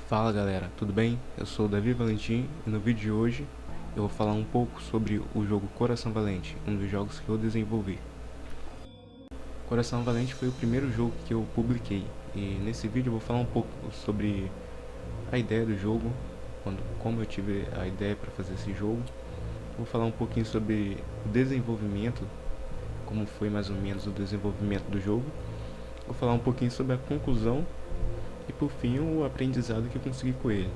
Fala galera, tudo bem? Eu sou o Davi Valentim e no vídeo de hoje eu vou falar um pouco sobre o jogo Coração Valente, um dos jogos que eu desenvolvi. Coração Valente foi o primeiro jogo que eu publiquei e nesse vídeo eu vou falar um pouco sobre a ideia do jogo, como eu tive a ideia para fazer esse jogo. Vou falar um pouquinho sobre o desenvolvimento, como foi mais ou menos o desenvolvimento do jogo. Vou falar um pouquinho sobre a conclusão e por fim o aprendizado que eu consegui com ele.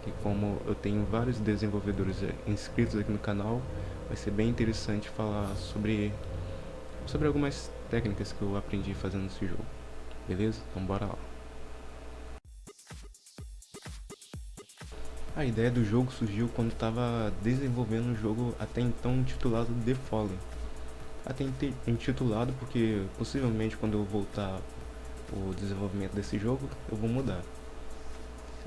E como eu tenho vários desenvolvedores inscritos aqui no canal, vai ser bem interessante falar sobre algumas técnicas que eu aprendi fazendo esse jogo. Beleza? Então bora lá. A ideia do jogo surgiu quando estava desenvolvendo um jogo até então intitulado The Fallen. Até intitulado porque possivelmente quando eu voltar o desenvolvimento desse jogo eu vou mudar.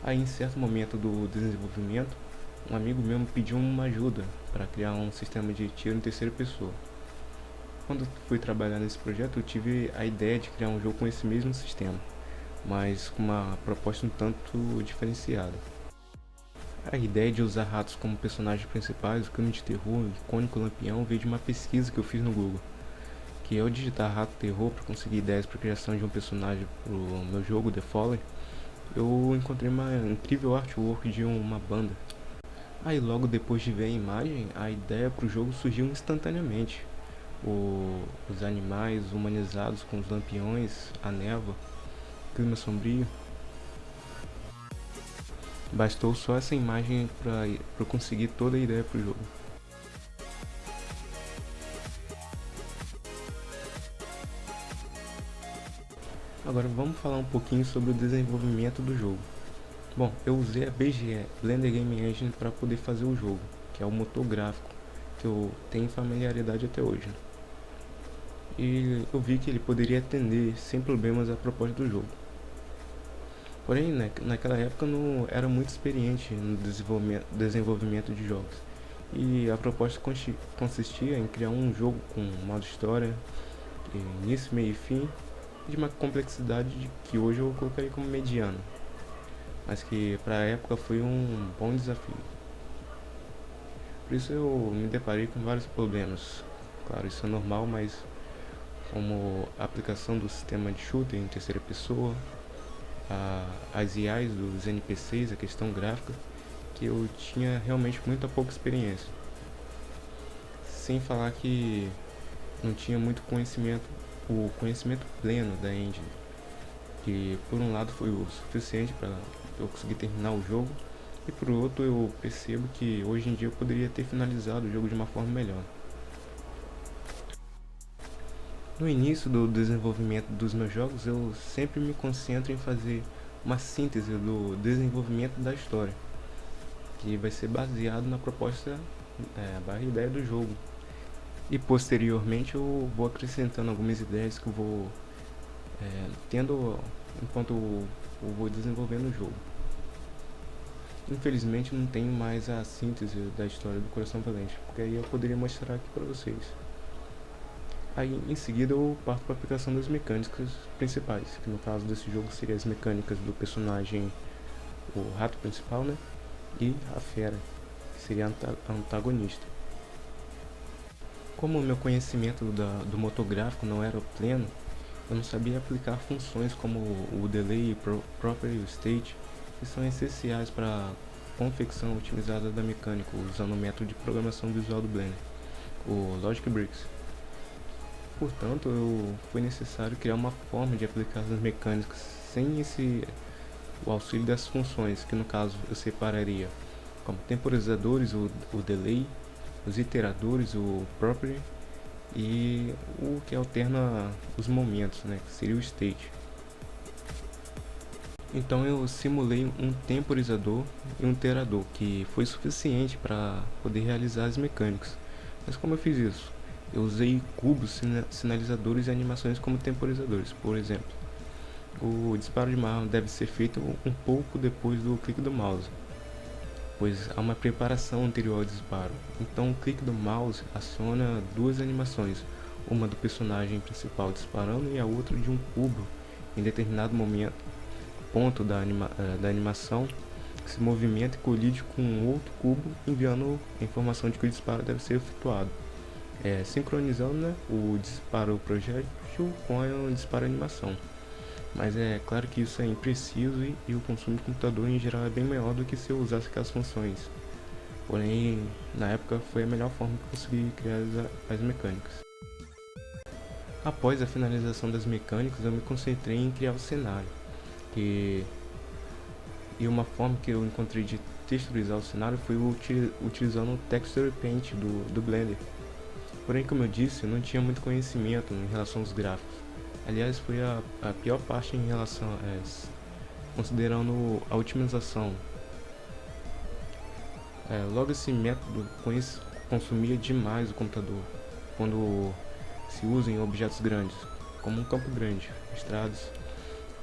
Aí em certo momento do desenvolvimento, um amigo meu me pediu uma ajuda para criar um sistema de tiro em terceira pessoa. Quando fui trabalhar nesse projeto, eu tive a ideia de criar um jogo com esse mesmo sistema, mas com uma proposta um tanto diferenciada. A ideia de usar ratos como personagens principais, o clima de terror, o icônico lampião, veio de uma pesquisa que eu fiz no Google, que ao digitar rato terror para conseguir ideias para a criação de um personagem para o meu jogo The Fallen, eu encontrei uma incrível artwork de uma banda. Aí logo depois de ver a imagem, a ideia para o jogo surgiu instantaneamente. Os animais humanizados com os lampiões, a névoa, clima sombrio. Bastou só essa imagem para eu conseguir toda a ideia para o jogo. Agora vamos falar um pouquinho sobre o desenvolvimento do jogo. Bom, eu usei a BGE, Blender Game Engine, para poder fazer o jogo, que é o motor gráfico, que eu tenho familiaridade até hoje. E eu vi que ele poderia atender sem problemas a proposta do jogo. Porém, naquela época eu não era muito experiente no desenvolvimento de jogos. E a proposta consistia em criar um jogo com modo história, início, meio e fim, de uma complexidade que hoje eu colocaria como mediana, mas que para a época foi um bom desafio. Por isso eu me deparei com vários problemas. Claro, isso é normal, mas como a aplicação do sistema de shooter em terceira pessoa, as IAs dos NPCs, a questão gráfica, que eu tinha realmente muita pouca experiência. Sem falar que não tinha muito conhecimento, o conhecimento pleno da engine, que por um lado foi o suficiente para eu conseguir terminar o jogo, e por outro eu percebo que hoje em dia eu poderia ter finalizado o jogo de uma forma melhor. No início do desenvolvimento dos meus jogos, eu sempre me concentro em fazer uma síntese do desenvolvimento da história, que vai ser baseado na proposta, barra ideia do jogo. E posteriormente eu vou acrescentando algumas ideias que eu vou tendo enquanto eu vou desenvolvendo o jogo. Infelizmente não tenho mais a síntese da história do Coração Valente, porque aí eu poderia mostrar aqui para vocês. Aí em seguida eu parto para a aplicação das mecânicas principais, que no caso desse jogo seriam as mecânicas do personagem, o rato principal, né? E a fera, que seria a antagonista. Como o meu conhecimento do motor gráfico não era pleno, eu não sabia aplicar funções como o delay e property state, que são essenciais para a confecção otimizada da mecânica usando o método de programação visual do Blender, o Logic Bricks. Portanto, foi necessário criar uma forma de aplicar as mecânicas sem o auxílio das funções, que no caso eu separaria como temporizadores o delay, os iteradores, o property, e o que alterna os momentos, né, que seria o state. Então eu simulei um temporizador e um iterador, que foi suficiente para poder realizar as mecânicas. Mas como eu fiz isso? Eu usei cubos, sinalizadores e animações como temporizadores. Por exemplo, o disparo de uma arma deve ser feito um pouco depois do clique do mouse, pois há uma preparação anterior ao disparo. Então o clique do mouse aciona duas animações, uma do personagem principal disparando e a outra de um cubo em determinado ponto da animação, que se movimenta e colide com um outro cubo, enviando a informação de que o disparo deve ser efetuado, sincronizando, né, o disparo projétil com o disparo animação. Mas é claro que isso é impreciso e o consumo de computador em geral é bem maior do que se eu usasse aquelas funções. Porém, na época foi a melhor forma que consegui criar as mecânicas. Após a finalização das mecânicas, eu me concentrei em criar o cenário. E uma forma que eu encontrei de texturizar o cenário foi utilizando o Texture Paint do Blender. Porém, como eu disse, eu não tinha muito conhecimento em relação aos gráficos. Aliás, foi a pior parte em relação a essa, considerando a otimização. Logo esse método consumia demais o computador quando se usa em objetos grandes, como um campo grande, estradas.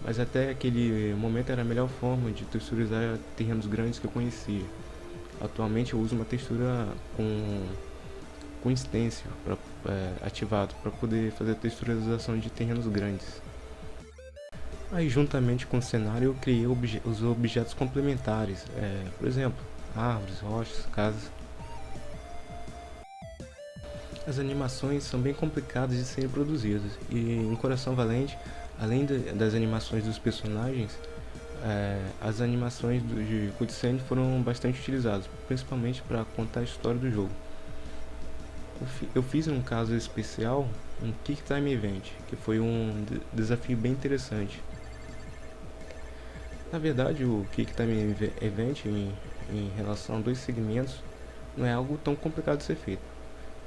Mas até aquele momento era a melhor forma de texturizar terrenos grandes que eu conhecia. Atualmente eu uso uma textura com stencil ativado para poder fazer a texturização de terrenos grandes. Aí juntamente com o cenário eu criei os objetos complementares, por exemplo, árvores, rochas, casas. As animações são bem complicadas de serem produzidas e em Coração Valente, além das animações dos personagens, as animações de cutscene foram bastante utilizadas, principalmente para contar a história do jogo. Eu fiz um caso especial, um Quick Time Event, que foi um desafio bem interessante. Na verdade, o Quick Time Event em relação a dois segmentos não é algo tão complicado de ser feito.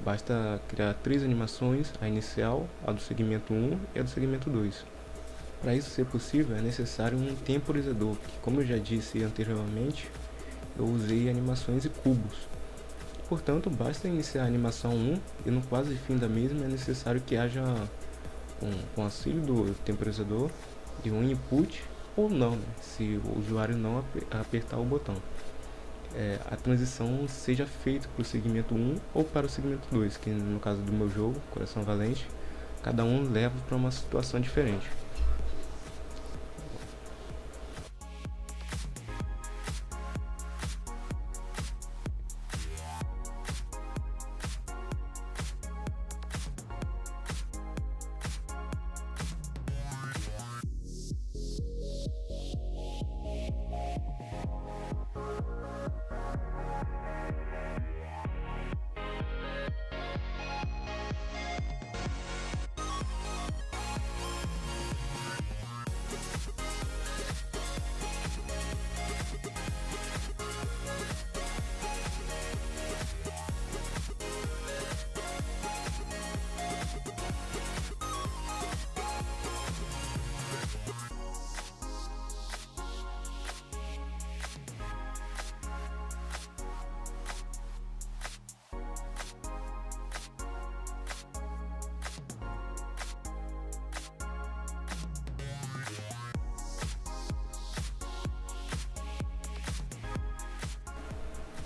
Basta criar 3 animações, a inicial, a do segmento 1 e a do segmento 2. Para isso ser possível é necessário um temporizador, que como eu já disse anteriormente, eu usei animações e cubos. Portanto, basta iniciar a animação 1 e no quase fim da mesma é necessário que haja um auxílio do temporizador de um input ou não, né, se o usuário não apertar o botão. A transição seja feita para o segmento 1 ou para o segmento 2, que no caso do meu jogo, Coração Valente, cada um leva para uma situação diferente.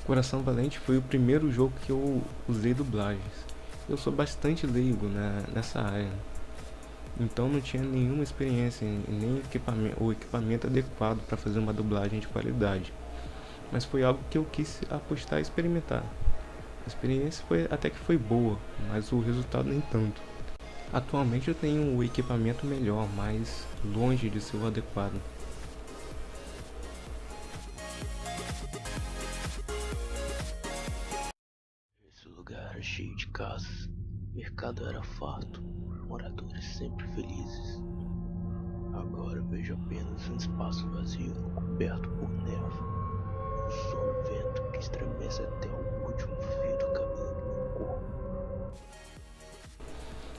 Coração Valente foi o primeiro jogo que eu usei dublagens. Eu sou bastante leigo nessa área, então não tinha nenhuma experiência e nem equipamento adequado para fazer uma dublagem de qualidade. Mas foi algo que eu quis apostar e experimentar. A experiência até que foi boa, mas o resultado nem tanto. Atualmente eu tenho um equipamento melhor, mas longe de ser o adequado. Esse lugar era cheio de casas, mercado era farto, moradores sempre felizes. Agora vejo apenas um espaço vazio coberto por névoa, um sono vento que estremece até o último fio do cabelo do meu corpo.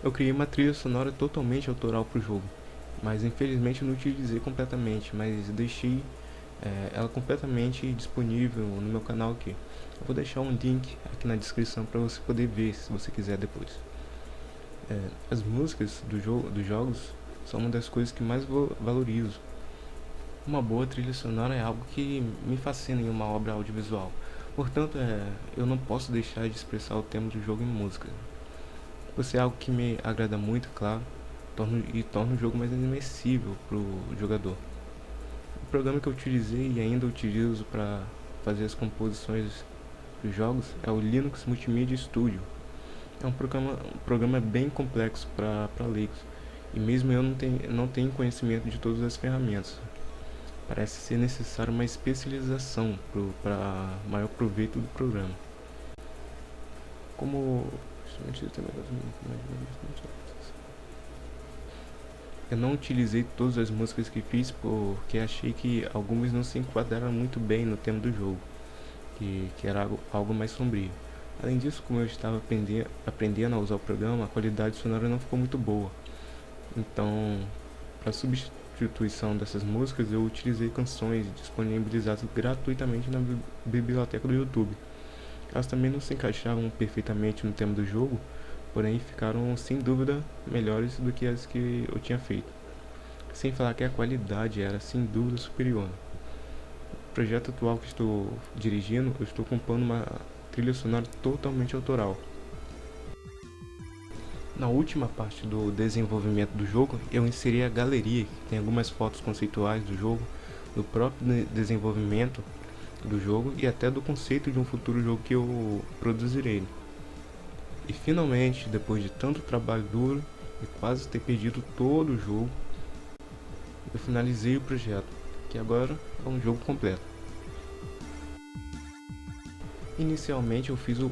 Eu criei uma trilha sonora totalmente autoral para o jogo, mas infelizmente não utilizei completamente, mas deixei ela completamente disponível no meu canal aqui. Eu vou deixar um link aqui na descrição para você poder ver se você quiser depois. As músicas dos jogos são uma das coisas que mais valorizo. Uma boa trilha sonora é algo que me fascina em uma obra audiovisual. Portanto, eu não posso deixar de expressar o tema do jogo em música. Por ser algo que me agrada muito, claro, torna o jogo mais imersivo para o jogador. programa que eu utilizei e ainda utilizo para fazer as composições dos jogos é o Linux Multimedia Studio. É um programa bem complexo para leigos, e mesmo eu não tenho conhecimento de todas as ferramentas. Parece ser necessário uma especialização para maior proveito do programa. Como eu não utilizei todas as músicas que fiz porque achei que algumas não se enquadraram muito bem no tema do jogo, que era algo mais sombrio. Além disso, como eu estava aprendendo a usar o programa, a qualidade sonora não ficou muito boa. Então, para substituição dessas músicas, eu utilizei canções disponibilizadas gratuitamente na biblioteca do YouTube. Elas também não se encaixavam perfeitamente no tema do jogo, porém ficaram sem dúvida melhores do que as que eu tinha feito. Sem falar que a qualidade era sem dúvida superior. No projeto atual que estou dirigindo, eu estou compondo uma trilha sonora totalmente autoral. Na última parte do desenvolvimento do jogo, eu inseri a galeria, que tem algumas fotos conceituais do jogo, do próprio desenvolvimento do jogo e até do conceito de um futuro jogo que eu produzirei. E finalmente, depois de tanto trabalho duro e quase ter perdido todo o jogo, eu finalizei o projeto, que agora é um jogo completo. Inicialmente eu fiz o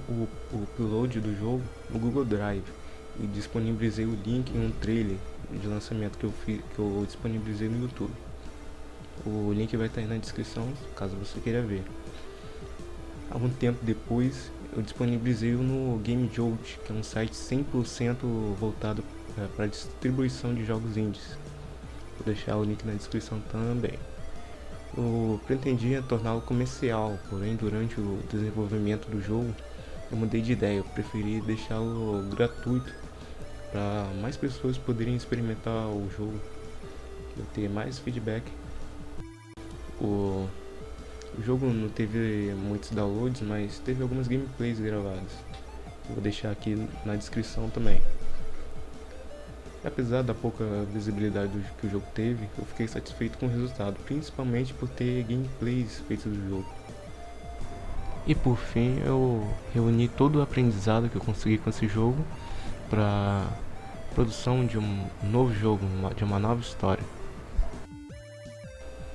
upload do jogo no Google Drive e disponibilizei o link em um trailer de lançamento que eu disponibilizei no YouTube. O link vai estar aí na descrição, caso você queira ver. Algum tempo depois, eu disponibilizei no GameJolt, que é um site 100% voltado para distribuição de jogos indies. Vou deixar o link na descrição também. Eu pretendia torná-lo comercial, porém durante o desenvolvimento do jogo eu mudei de ideia. Eu preferi deixá-lo gratuito para mais pessoas poderem experimentar o jogo, eu ter mais feedback. O jogo não teve muitos downloads, mas teve algumas gameplays gravadas. Vou deixar aqui na descrição também. Apesar da pouca visibilidade que o jogo teve, eu fiquei satisfeito com o resultado, principalmente por ter gameplays feitos do jogo. E por fim, eu reuni todo o aprendizado que eu consegui com esse jogo para produção de um novo jogo, de uma nova história.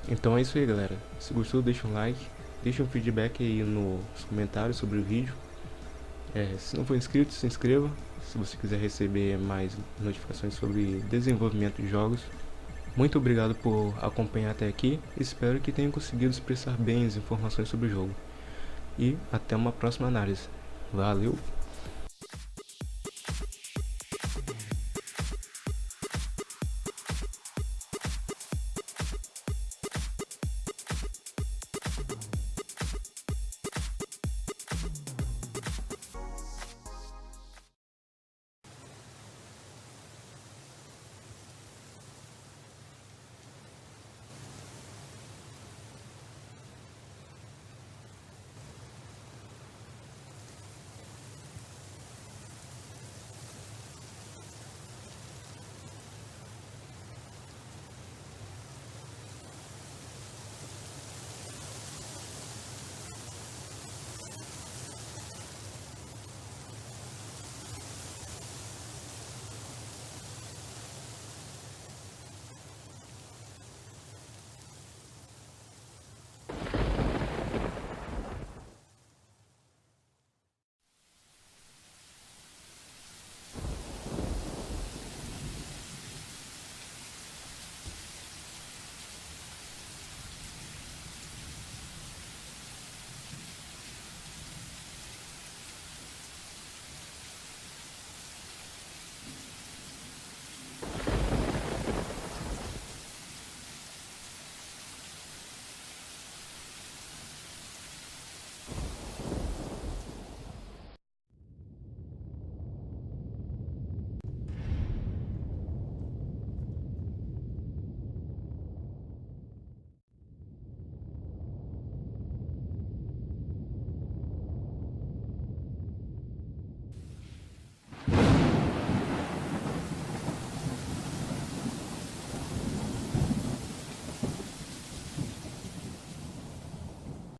Então é isso aí, galera. Se gostou, deixa um like, deixa um feedback aí nos comentários sobre o vídeo. Se não for inscrito, se inscreva. Se você quiser receber mais notificações sobre desenvolvimento de jogos. Muito obrigado por acompanhar até aqui. Espero que tenham conseguido expressar bem as informações sobre o jogo. E até uma próxima análise. Valeu!